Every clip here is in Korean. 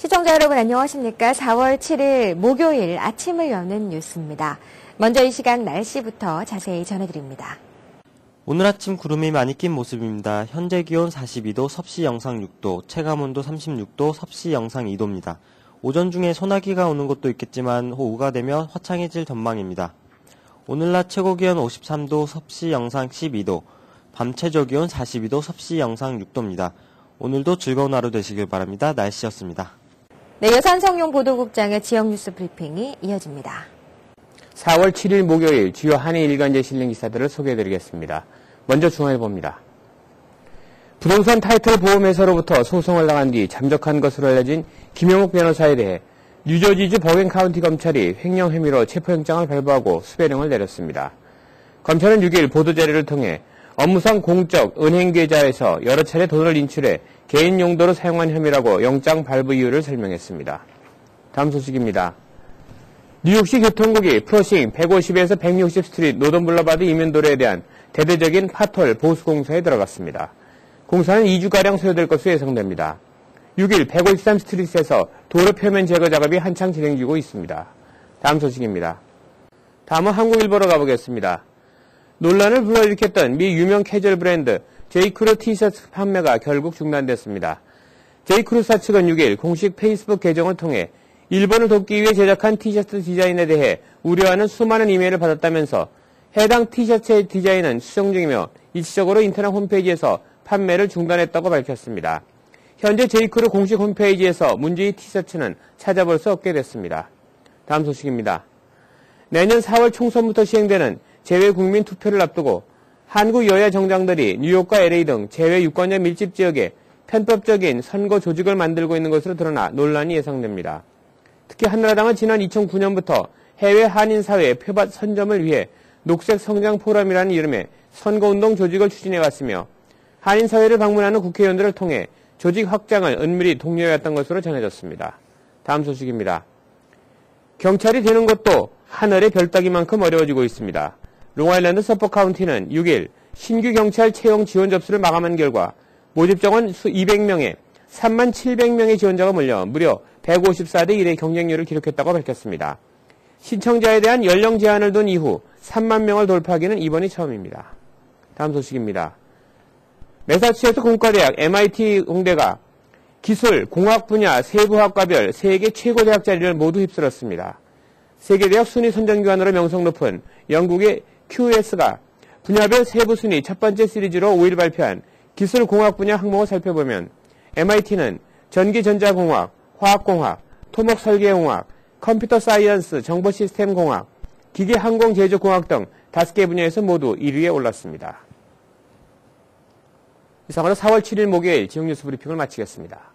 시청자 여러분 안녕하십니까? 4월 7일 목요일 아침을 여는 뉴스입니다. 먼저 이 시간 날씨부터 자세히 전해드립니다. 오늘 아침 구름이 많이 낀 모습입니다. 현재 기온 42도, 섭씨 영상 6도, 체감온도 36도, 섭씨 영상 2도입니다. 오전 중에 소나기가 오는 곳도 있겠지만 오후가 되면 화창해질 전망입니다. 오늘 낮 최고 기온 53도, 섭씨 영상 12도, 밤 최저 기온 42도, 섭씨 영상 6도입니다. 오늘도 즐거운 하루 되시길 바랍니다. 날씨였습니다. 네, 여산성용 보도국장의 지역 뉴스 브리핑이 이어집니다. 4월 7일 목요일 주요 한일 일간지 실린 기사들을 소개해드리겠습니다. 먼저 중앙일보입니다. 부동산 타이틀 보험회사로부터 소송을 나간 뒤 잠적한 것으로 알려진 김영욱 변호사에 대해 뉴저지주 버겐 카운티 검찰이 횡령 혐의로 체포영장을 발부하고 수배령을 내렸습니다. 검찰은 6일 보도자료를 통해 업무상 공적 은행 계좌에서 여러 차례 돈을 인출해 개인 용도로 사용한 혐의라고 영장 발부 이유를 설명했습니다. 다음 소식입니다. 뉴욕시 교통국이 프로싱 150에서 160 스트리트 노던 블러바드 이면도로에 대한 대대적인 파톨 보수 공사에 들어갔습니다. 공사는 2주가량 소요될 것으로 예상됩니다. 6일 153 스트리트에서 도로 표면 제거 작업이 한창 진행 중이고 있습니다. 다음 소식입니다. 다음은 한국일보로 가보겠습니다. 논란을 불러일으켰던 미 유명 캐주얼 브랜드 제이크루 티셔츠 판매가 결국 중단됐습니다. 제이크루사 측은 6일 공식 페이스북 계정을 통해 일본을 돕기 위해 제작한 티셔츠 디자인에 대해 우려하는 수많은 이메일을 받았다면서 해당 티셔츠의 디자인은 수정 중이며 일시적으로 인터넷 홈페이지에서 판매를 중단했다고 밝혔습니다. 현재 제이크루 공식 홈페이지에서 문제의 티셔츠는 찾아볼 수 없게 됐습니다. 다음 소식입니다. 내년 4월 총선부터 시행되는 재외국민 투표를 앞두고 한국 여야 정당들이 뉴욕과 LA 등 재외 유권자 밀집 지역에 편법적인 선거 조직을 만들고 있는 것으로 드러나 논란이 예상됩니다. 특히 한나라당은 지난 2009년부터 해외 한인사회 표밭 선점을 위해 녹색 성장 포럼이라는 이름의 선거운동 조직을 추진해왔으며 한인사회를 방문하는 국회의원들을 통해 조직 확장을 은밀히 독려해왔던 것으로 전해졌습니다. 다음 소식입니다. 경찰이 되는 것도 하늘의 별 따기만큼 어려워지고 있습니다. 롱아일랜드 서퍼 카운티는 6일 신규 경찰 채용 지원 접수를 마감한 결과 모집 정원 200명에 3만 700명의 지원자가 몰려 무려 154대 1의 경쟁률을 기록했다고 밝혔습니다. 신청자에 대한 연령 제한을 둔 이후 3만 명을 돌파하기는 이번이 처음입니다. 다음 소식입니다. 매사추세츠 공과대학 MIT 공대가 기술, 공학 분야 세부학과별 세계 최고 대학 자리를 모두 휩쓸었습니다. 세계대학 순위 선정기관으로 명성 높은 영국의 QS가 분야별 세부 순위 첫 번째 시리즈로 5일 발표한 기술공학 분야 항목을 살펴보면 MIT는 전기전자공학, 화학공학, 토목설계공학, 컴퓨터 사이언스, 정보시스템공학, 기계항공제조공학 등 5개 분야에서 모두 1위에 올랐습니다. 이상으로 4월 7일 목요일 지역뉴스 브리핑을 마치겠습니다.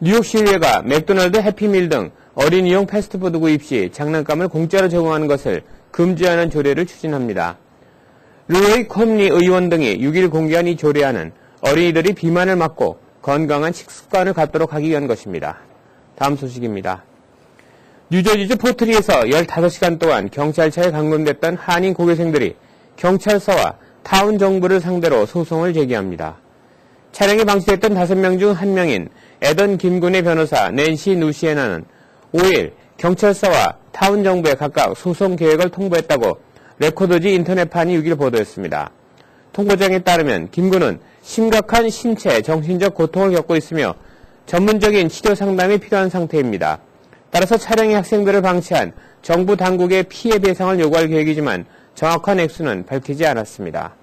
뉴욕시의회가 맥도날드 해피밀 등 어린이용 패스트푸드 구입 시 장난감을 공짜로 제공하는 것을 금지하는 조례를 추진합니다. 루이 콤리 의원 등이 6일 공개한 이 조례안은 어린이들이 비만을 막고 건강한 식습관을 갖도록 하기 위한 것입니다. 다음 소식입니다. 뉴저지주 포트리에서 15시간 동안 경찰차에 감금됐던 한인 고교생들이 경찰서와 타운 정부를 상대로 소송을 제기합니다. 차량에 방치됐던 5명 중 1명인 에던 김군의 변호사 낸시 누시에나는 5일 경찰서와 타운 정부에 각각 소송 계획을 통보했다고 레코드지 인터넷판이 6일 보도했습니다. 통보장에 따르면 김군은 심각한 신체, 정신적 고통을 겪고 있으며 전문적인 치료 상담이 필요한 상태입니다. 따라서 차량에 학생들을 방치한 정부 당국의 피해 배상을 요구할 계획이지만 정확한 액수는 밝히지 않았습니다.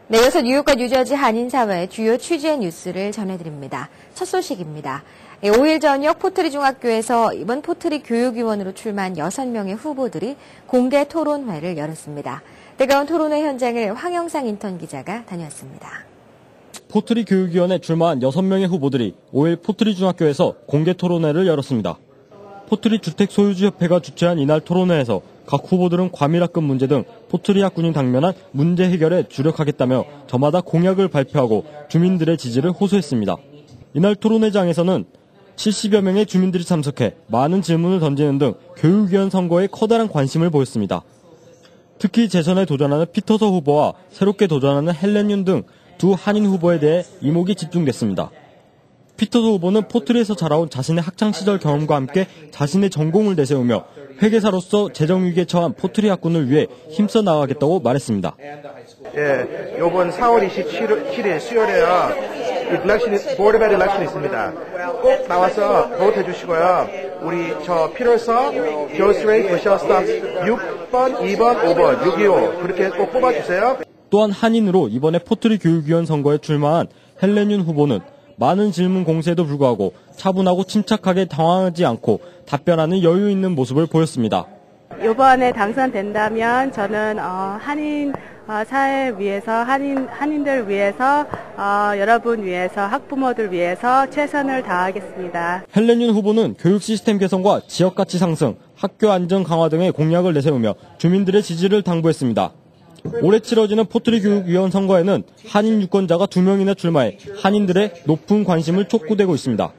네, 이어서 뉴욕과 뉴저지 한인사회 주요 취재 뉴스를 전해드립니다. 첫 소식입니다. 5일 저녁 포트리 중학교에서 이번 포트리 교육위원으로 출마한 6명의 후보들이 공개 토론회를 열었습니다. 뜨거운 토론회 현장을 황영상 인턴 기자가 다녀왔습니다. 포트리 교육위원에 출마한 6명의 후보들이 5일 포트리 중학교에서 공개 토론회를 열었습니다. 포트리 주택소유주협회가 주최한 이날 토론회에서 각 후보들은 과밀학급 문제 등 포트리 학군이 당면한 문제 해결에 주력하겠다며 저마다 공약을 발표하고 주민들의 지지를 호소했습니다. 이날 토론회장에서는 70여 명의 주민들이 참석해 많은 질문을 던지는 등 교육위원 선거에 커다란 관심을 보였습니다. 특히 재선에 도전하는 피터서 후보와 새롭게 도전하는 헬렌 윤 등 두 한인 후보에 대해 이목이 집중됐습니다. 피터서 후보는 포트리에서 자라온 자신의 학창시절 경험과 함께 자신의 전공을 내세우며 회계사로서 재정위기에 처한 포트리 학군을 위해 힘써 나가겠다고 말했습니다. 예, 이번 4월 27일 수요일에요. 보드 오브 일렉션이 있습니다. 꼭 나와서 보트 해주시고요. 우리 저 피터서, 조스레이, 미셸 스탑스 6번, 2번, 5번, 625 그렇게 꼭 뽑아주세요. 또한 한인으로 이번에 포트리 교육위원 선거에 출마한 헬렌윤 후보는 많은 질문 공세에도 불구하고 차분하고 침착하게 당황하지 않고 답변하는 여유 있는 모습을 보였습니다. 이번에 당선된다면 저는 한인 사회 위해서 한인들 위해서 여러분 위해서 학부모들 위해서 최선을 다하겠습니다. 헬렌윤 후보는 교육 시스템 개선과 지역 가치 상승, 학교 안전 강화 등의 공약을 내세우며 주민들의 지지를 당부했습니다. 올해 치러지는 포트리 교육위원 선거에는 한인 유권자가 2명이나 출마해 한인들의 높은 관심을 촉구되고 있습니다.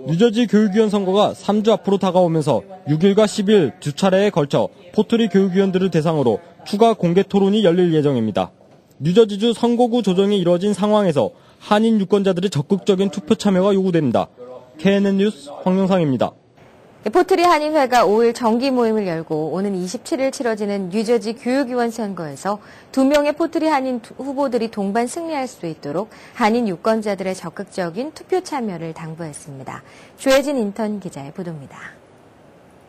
뉴저지 교육위원 선거가 3주 앞으로 다가오면서 6일과 10일 두 차례에 걸쳐 포트리 교육위원들을 대상으로 추가 공개 토론이 열릴 예정입니다. 뉴저지주 선거구 조정이 이루어진 상황에서 한인 유권자들의 적극적인 투표 참여가 요구됩니다. KNN 뉴스 황영상입니다. 포트리 한인회가 5일 정기 모임을 열고 오는 27일 치러지는 뉴저지 교육위원 선거에서 2명의 포트리 한인 후보들이 동반 승리할 수 있도록 한인 유권자들의 적극적인 투표 참여를 당부했습니다. 조혜진 인턴 기자의 보도입니다.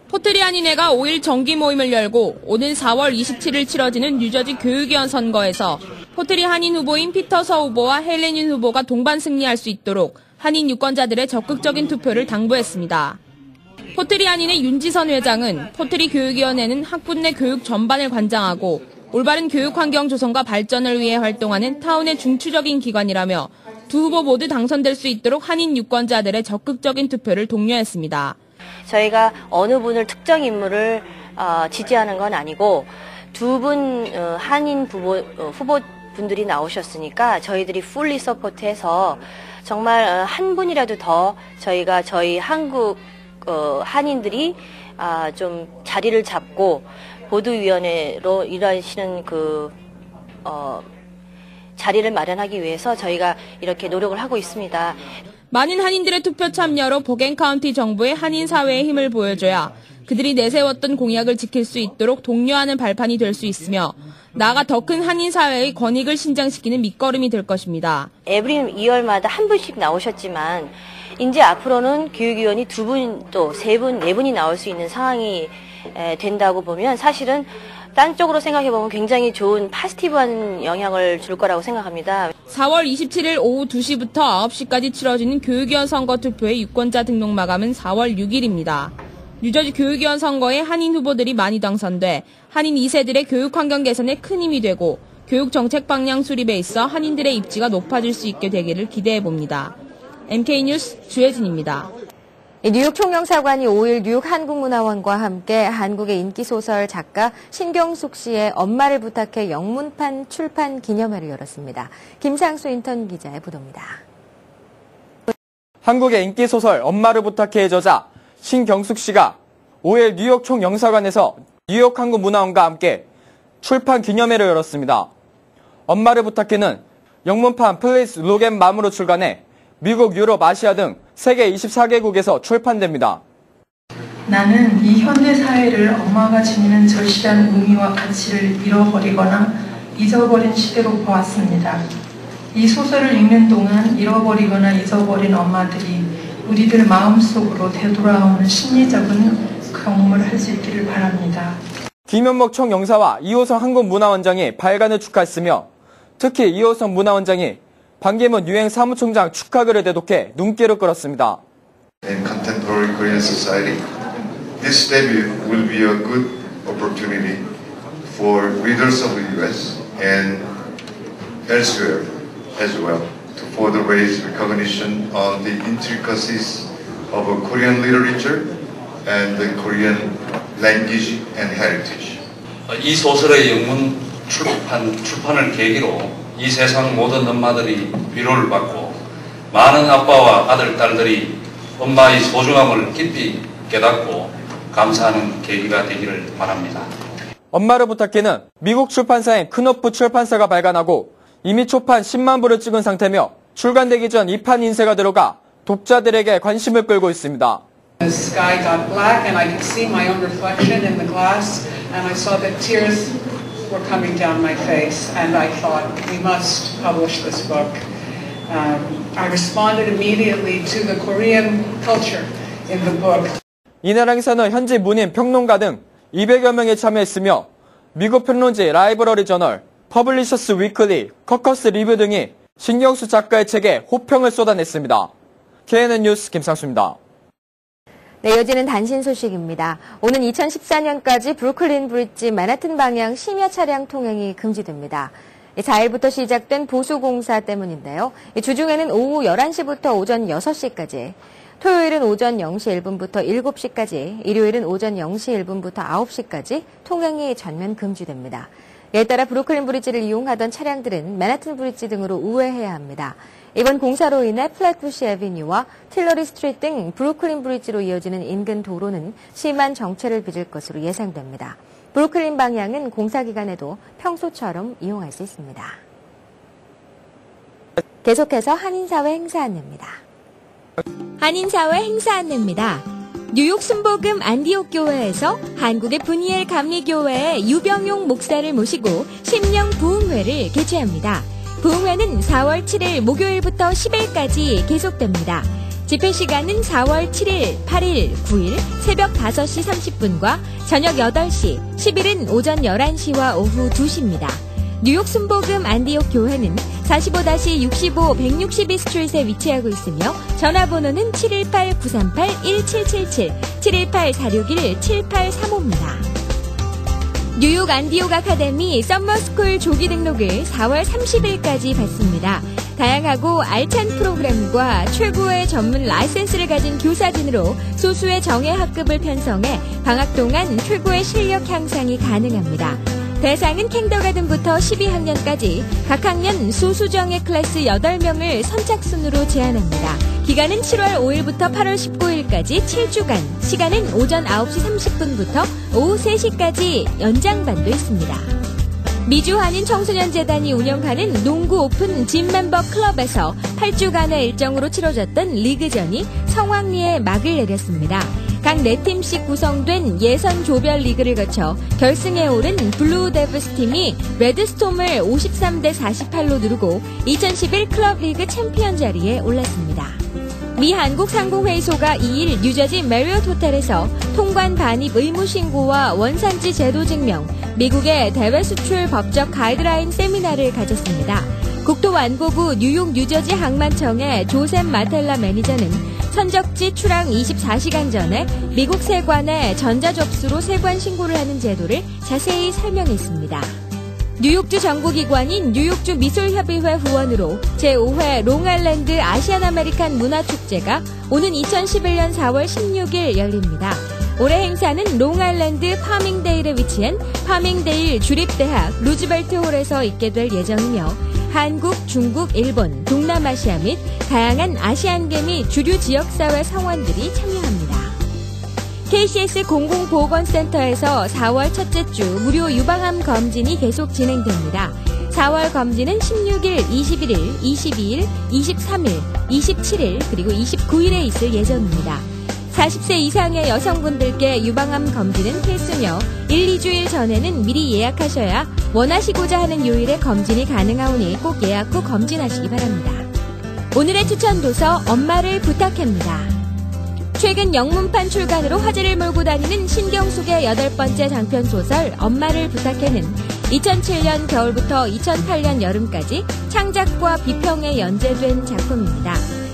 포트리 한인회가 5일 정기 모임을 열고 오는 4월 27일 치러지는 뉴저지 교육위원 선거에서 포트리 한인 후보인 피터서 후보와 헬렌윤 후보가 동반 승리할 수 있도록 한인 유권자들의 적극적인 투표를 당부했습니다. 포트리 한인의 윤지선 회장은 포트리 교육위원회는 학군 내 교육 전반을 관장하고 올바른 교육 환경 조성과 발전을 위해 활동하는 타운의 중추적인 기관이라며 두 후보 모두 당선될 수 있도록 한인 유권자들의 적극적인 투표를 독려했습니다. 저희가 어느 분을 특정 인물을 지지하는 건 아니고 두 분 한인 후보분들이 나오셨으니까 저희들이 풀리 서포트해서 정말 한 분이라도 더 저희가 저희 한국 한인들이 좀 자리를 잡고 보도위원회로 일하시는 자리를 마련하기 위해서 저희가 이렇게 노력을 하고 있습니다. 많은 한인들의 투표 참여로 보겐 카운티 정부의 한인 사회의 힘을 보여줘야 그들이 내세웠던 공약을 지킬 수 있도록 독려하는 발판이 될 수 있으며 나아가 더 큰 한인 사회의 권익을 신장시키는 밑거름이 될 것입니다. 에브리 2월마다 한 분씩 나오셨지만 이제 앞으로는 교육위원이 2분 또 3분, 4분이 나올 수 있는 상황이 된다고 보면 사실은 딴 쪽으로 생각해보면 굉장히 좋은 포지티브한 영향을 줄 거라고 생각합니다. 4월 27일 오후 2시부터 9시까지 치러지는 교육위원 선거 투표의 유권자 등록 마감은 4월 6일입니다. 뉴저지 교육위원 선거에 한인 후보들이 많이 당선돼 한인 2세들의 교육 환경 개선에 큰 힘이 되고 교육 정책 방향 수립에 있어 한인들의 입지가 높아질 수 있게 되기를 기대해봅니다. MK뉴스 주혜진입니다. 뉴욕 총영사관이 5일 뉴욕 한국문화원과 함께 한국의 인기소설 작가 신경숙 씨의 엄마를 부탁해 영문판 출판 기념회를 열었습니다. 김상수 인턴 기자의 보도입니다. 한국의 인기소설 엄마를 부탁해의 저자 신경숙 씨가 5일 뉴욕 총영사관에서 뉴욕 한국문화원과 함께 출판 기념회를 열었습니다. 엄마를 부탁해는 영문판 플레이스 로겐 맘으로 출간해 미국, 유럽, 아시아 등 세계 24개국에서 출판됩니다. 나는 이 현대 사회를 엄마가 지니는 절실한 의미와 가치를 잃어버리거나 잊어버린 시대로 보았습니다. 이 소설을 읽는 동안 잃어버리거나 잊어버린 엄마들이 우리들 마음속으로 되돌아오는 심리적인 경험을 할 수 있기를 바랍니다. 김현목 총영사와 이호성 한국문화원장이 발간을 축하했으며 특히 이호성 문화원장이 반기문 유엔 사무총장 축하글을 대독해 눈길을 끌었습니다. In contemporary Korean society, this debut will be a good opportunity for readers of the U.S. and elsewhere as well to further raise recognition on the intricacies of Korean literature and the Korean language and heritage. 이 소설의 영문 출판을 계기로 이 세상 모든 엄마들이 위로를 받고 많은 아빠와 아들, 딸들이 엄마의 소중함을 깊이 깨닫고 감사하는 계기가 되기를 바랍니다. 엄마를 부탁해는 미국 출판사인 크노프 출판사가 발간하고 이미 초판 10만 부를 찍은 상태며 출간되기 전 2판 인쇄가 들어가 독자들에게 관심을 끌고 있습니다. The sky got black and I could see my own reflection in the glass and I saw that tears were coming down my face and I thought we must publish this book. I responded immediately to the Korean culture in the book. 이날 행사는 현지 문인, 평론가 등 200여 명이 참여했으며 미국 평론지 라이브러리 저널, 퍼블리셔스 위클리, 커커스 리뷰 등이 신경수 작가의 책에 호평을 쏟아냈습니다. KNN 뉴스 김상수입니다. 네, 이어지는 단신 소식입니다. 오는 2014년까지 브루클린 브릿지 맨하튼 방향 심야 차량 통행이 금지됩니다. 4일부터 시작된 보수공사 때문인데요. 주중에는 오후 11시부터 오전 6시까지, 토요일은 오전 0시 1분부터 7시까지, 일요일은 오전 0시 1분부터 9시까지 통행이 전면 금지됩니다. 이에 따라 브루클린 브릿지를 이용하던 차량들은 맨하튼 브릿지 등으로 우회해야 합니다. 이번 공사로 인해 플랫부시 애비뉴와 틸러리 스트리트 등 브루클린 브릿지로 이어지는 인근 도로는 심한 정체를 빚을 것으로 예상됩니다. 브루클린 방향은 공사 기간에도 평소처럼 이용할 수 있습니다. 계속해서 한인사회 행사 안내입니다. 한인사회 행사 안내입니다. 뉴욕 순복음 안디옥 교회에서 한국의 분이엘 감리교회의 유병용 목사를 모시고 심령 부흥회를 개최합니다. 부흥회는 4월 7일 목요일부터 10일까지 계속됩니다. 집회 시간은 4월 7일, 8일, 9일 새벽 5시 30분과 저녁 8시, 10일은 오전 11시와 오후 2시입니다. 뉴욕 순복음 안디옥 교회는 45-65 162 스트리트에 위치하고 있으며 전화번호는 718-938-1777, 718-461-7835입니다. 뉴욕 안디옥 아카데미 썸머스쿨 조기 등록을 4월 30일까지 받습니다. 다양하고 알찬 프로그램과 최고의 전문 라이센스를 가진 교사진으로 소수의 정예 학급을 편성해 방학 동안 최고의 실력 향상이 가능합니다. 대상은 kindergarten부터 12학년까지 각 학년 소수정예 클래스 8명을 선착순으로 제한합니다. 기간은 7월 5일부터 8월 19일까지 7주간, 시간은 오전 9시 30분부터 오후 3시까지 연장반도 있습니다. 미주 한인 청소년 재단이 운영하는 농구 오픈 짐 멤버 클럽에서 8주간의 일정으로 치러졌던 리그전이 성황리에 막을 내렸습니다. 각 4팀씩 구성된 예선 조별 리그를 거쳐 결승에 오른 블루 데브스 팀이 레드스톰을 53-48로 누르고 2011 클럽 리그 챔피언 자리에 올랐습니다. 미 한국상공회의소가 2일 뉴저지 메리엇 호텔에서 통관 반입 의무 신고와 원산지 제도 증명, 미국의 대외 수출 법적 가이드라인 세미나를 가졌습니다. 국토완보부 뉴욕 뉴저지 항만청의 조셉 마텔라 매니저는 선적지 출항 24시간 전에 미국 세관에 전자접수로 세관 신고를 하는 제도를 자세히 설명했습니다. 뉴욕주 정부기관인 뉴욕주 미술협의회 후원으로 제5회 롱아일랜드 아시안 아메리칸 문화축제가 오는 2011년 4월 16일 열립니다. 올해 행사는 롱아일랜드 파밍데일에 위치한 파밍데일 주립대학 루즈벨트 홀에서 있게 될 예정이며 한국, 중국, 일본, 동남아시아 및 다양한 아시안계 및 주류 지역사회 성원들이 참여합니다. KCS 공공보건센터에서 4월 첫째 주 무료 유방암 검진이 계속 진행됩니다. 4월 검진은 16일, 21일, 22일, 23일, 27일, 그리고 29일에 있을 예정입니다. 40세 이상의 여성분들께 유방암 검진은 필수며 1-2주일 전에는 미리 예약하셔야 원하시고자 하는 요일에 검진이 가능하오니 꼭 예약 후 검진하시기 바랍니다. 오늘의 추천 도서 엄마를 부탁합니다. 최근 영문판 출간으로 화제를 몰고 다니는 신경숙의 8번째 장편소설 엄마를 부탁해는 2007년 겨울부터 2008년 여름까지 창작과 비평에 연재된 작품입니다.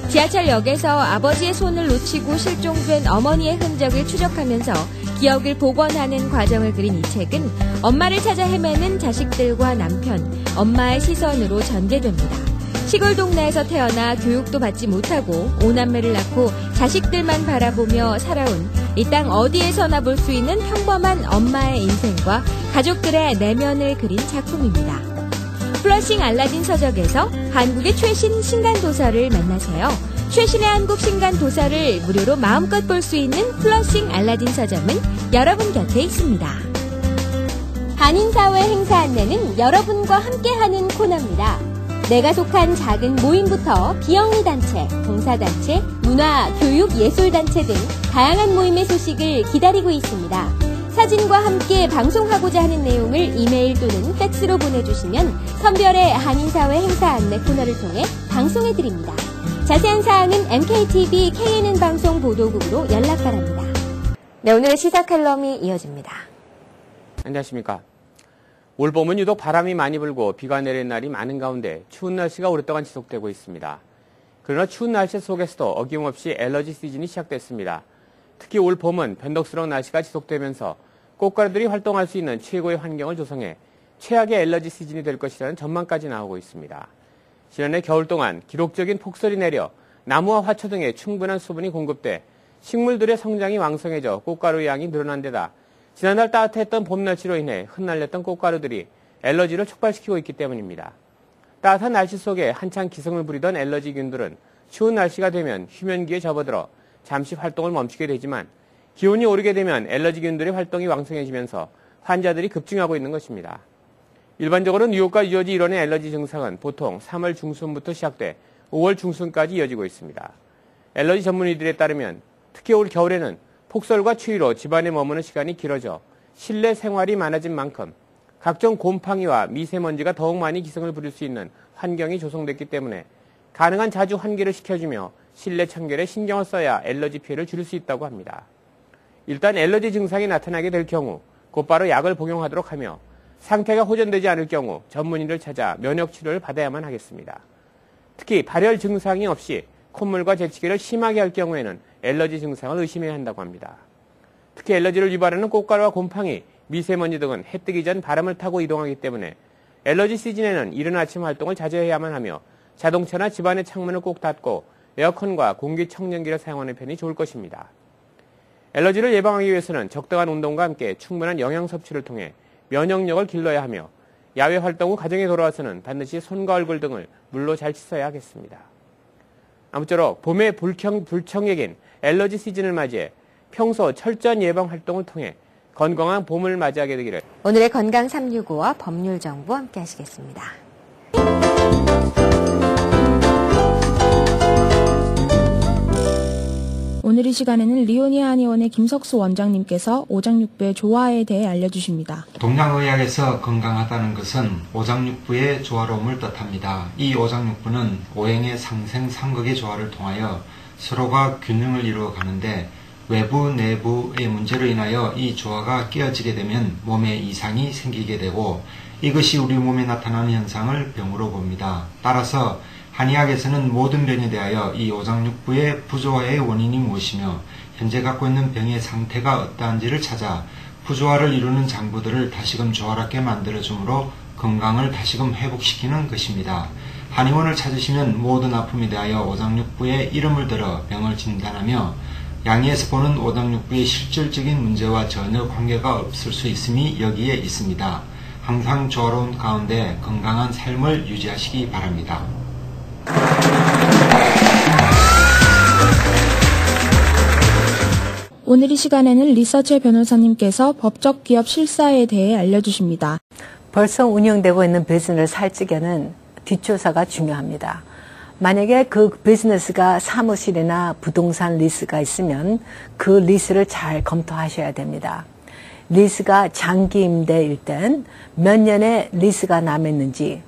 지하철역에서 아버지의 손을 놓치고 실종된 어머니의 흔적을 추적하면서 기억을 복원하는 과정을 그린 이 책은 엄마를 찾아 헤매는 자식들과 남편, 엄마의 시선으로 전개됩니다. 시골 동네에서 태어나 교육도 받지 못하고 5남매를 낳고 자식들만 바라보며 살아온 이 땅 어디에서나 볼 수 있는 평범한 엄마의 인생과 가족들의 내면을 그린 작품입니다. 플러싱 알라딘 서적에서 한국의 최신 신간도서를 만나세요. 최신의 한국 신간도서를 무료로 마음껏 볼 수 있는 플러싱 알라딘 서점은 여러분 곁에 있습니다. 한인사회 행사 안내는 여러분과 함께하는 코너입니다. 내가 속한 작은 모임부터 비영리 단체, 봉사단체, 문화, 교육, 예술단체 등 다양한 모임의 소식을 기다리고 있습니다. 사진과 함께 방송하고자 하는 내용을 이메일 또는 팩스로 보내주시면 선별의 한인사회 행사 안내 코너를 통해 방송해드립니다. 자세한 사항은 MKTV KNN 방송 보도국으로 연락 바랍니다. 네, 오늘의 시사 칼럼이 이어집니다. 안녕하십니까. 올 봄은 유독 바람이 많이 불고 비가 내리는 날이 많은 가운데 추운 날씨가 오랫동안 지속되고 있습니다. 그러나 추운 날씨 속에서도 어김없이 알러지 시즌이 시작됐습니다. 특히 올 봄은 변덕스러운 날씨가 지속되면서 꽃가루들이 활동할 수 있는 최고의 환경을 조성해 최악의 알러지 시즌이 될 것이라는 전망까지 나오고 있습니다. 지난해 겨울 동안 기록적인 폭설이 내려 나무와 화초 등에 충분한 수분이 공급돼 식물들의 성장이 왕성해져 꽃가루 양이 늘어난 데다 지난달 따뜻했던 봄 날씨로 인해 흩날렸던 꽃가루들이 알러지를 촉발시키고 있기 때문입니다. 따뜻한 날씨 속에 한창 기승을 부리던 알러지균들은 추운 날씨가 되면 휴면기에 접어들어 잠시 활동을 멈추게 되지만 기온이 오르게 되면 알러지균들의 활동이 왕성해지면서 환자들이 급증하고 있는 것입니다. 일반적으로 뉴욕과 뉴저지 일원의 알러지 증상은 보통 3월 중순부터 시작돼 5월 중순까지 이어지고 있습니다. 알러지 전문의들에 따르면 특히 올 겨울에는 폭설과 추위로 집안에 머무는 시간이 길어져 실내 생활이 많아진 만큼 각종 곰팡이와 미세먼지가 더욱 많이 기승을 부릴 수 있는 환경이 조성됐기 때문에 가능한 자주 환기를 시켜주며 실내 청결에 신경을 써야 알러지 피해를 줄일 수 있다고 합니다. 일단 알러지 증상이 나타나게 될 경우 곧바로 약을 복용하도록 하며 상태가 호전되지 않을 경우 전문의를 찾아 면역 치료를 받아야만 하겠습니다. 특히 발열 증상이 없이 콧물과 재채기를 심하게 할 경우에는 알러지 증상을 의심해야 한다고 합니다. 특히 알러지를 유발하는 꽃가루와 곰팡이, 미세먼지 등은 해 뜨기 전 바람을 타고 이동하기 때문에 알러지 시즌에는 이른 아침 활동을 자제해야만 하며 자동차나 집안의 창문을 꼭 닫고 에어컨과 공기청정기를 사용하는 편이 좋을 것입니다. 알러지를 예방하기 위해서는 적당한 운동과 함께 충분한 영양 섭취를 통해 면역력을 길러야 하며 야외 활동 후 가정에 돌아와서는 반드시 손과 얼굴 등을 물로 잘 씻어야 하겠습니다. 아무쪼록 봄의 불청객인 알러지 시즌을 맞이해 평소 철저한 예방 활동을 통해 건강한 봄을 맞이하게 되기를. 오늘의 건강 365와 법률정보 함께 하시겠습니다. 오늘 이 시간에는 리오니아 한의원의 김석수 원장님께서 오장육부의 조화에 대해 알려주십니다. 동양의학에서 건강하다는 것은 오장육부의 조화로움을 뜻합니다. 이 오장육부는 오행의 상생 상극의 조화를 통하여 서로가 균형을 이루어가는데 외부 내부의 문제로 인하여 이 조화가 깨어지게 되면 몸에 이상이 생기게 되고 이것이 우리 몸에 나타나는 현상을 병으로 봅니다. 따라서 한의학에서는 모든 병에 대하여 이 오장육부의 부조화의 원인이 무엇이며 현재 갖고 있는 병의 상태가 어떠한지를 찾아 부조화를 이루는 장부들을 다시금 조화롭게 만들어주므로 건강을 다시금 회복시키는 것입니다. 한의원을 찾으시면 모든 아픔에 대하여 오장육부의 이름을 들어 병을 진단하며 양의에서 보는 오장육부의 실질적인 문제와 전혀 관계가 없을 수 있음이 여기에 있습니다. 항상 조화로운 가운데 건강한 삶을 유지하시기 바랍니다. 오늘 이 시간에는 리서치 변호사님께서 법적 기업 실사에 대해 알려주십니다. 벌써 운영되고 있는 비즈니스를 살 적에는 뒷조사가 중요합니다. 만약에 그 비즈니스가 사무실이나 부동산 리스가 있으면 그 리스를 잘 검토하셔야 됩니다. 리스가 장기 임대일 땐 몇 년의 리스가 남았는지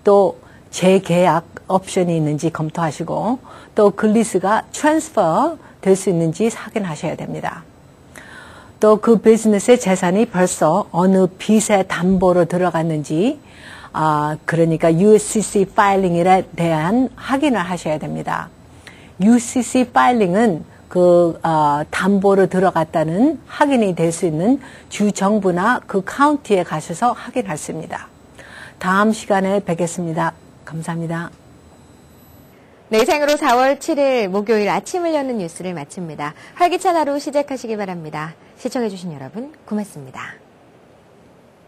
또 재계약 옵션이 있는지 검토하시고 또 그 리스가 트랜스퍼 될 수 있는지 확인하셔야 됩니다. 또 그 비즈니스의 재산이 벌써 어느 빚의 담보로 들어갔는지 그러니까 UCC 파일링에 대한 확인을 하셔야 됩니다. UCC 파일링은 그 담보로 들어갔다는 확인이 될 수 있는 주 정부나 그 카운티에 가셔서 확인하십니다. 다음 시간에 뵙겠습니다. 감사합니다. 네, 이상으로 4월 7일 목요일 아침을 여는 뉴스를 마칩니다. 활기찬 하루 시작하시기 바랍니다. 시청해주신 여러분 고맙습니다.